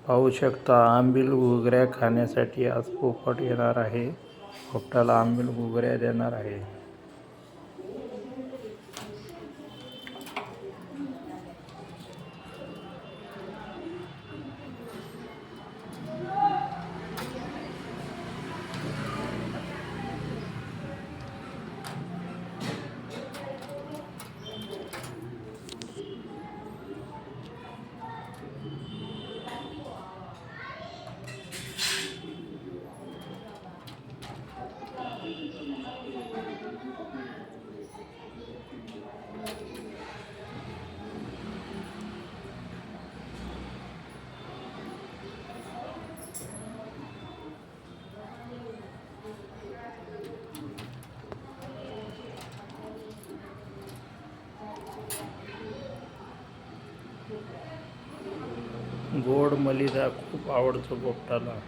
पाहू शकता आंबील घुगऱ्या खाण्यासाठी आज पोपट येणार आहे. पोपटाला आंबील घुगऱ्या देणार आहे. गोड मलिदा खूप आवडतो पोपटाला.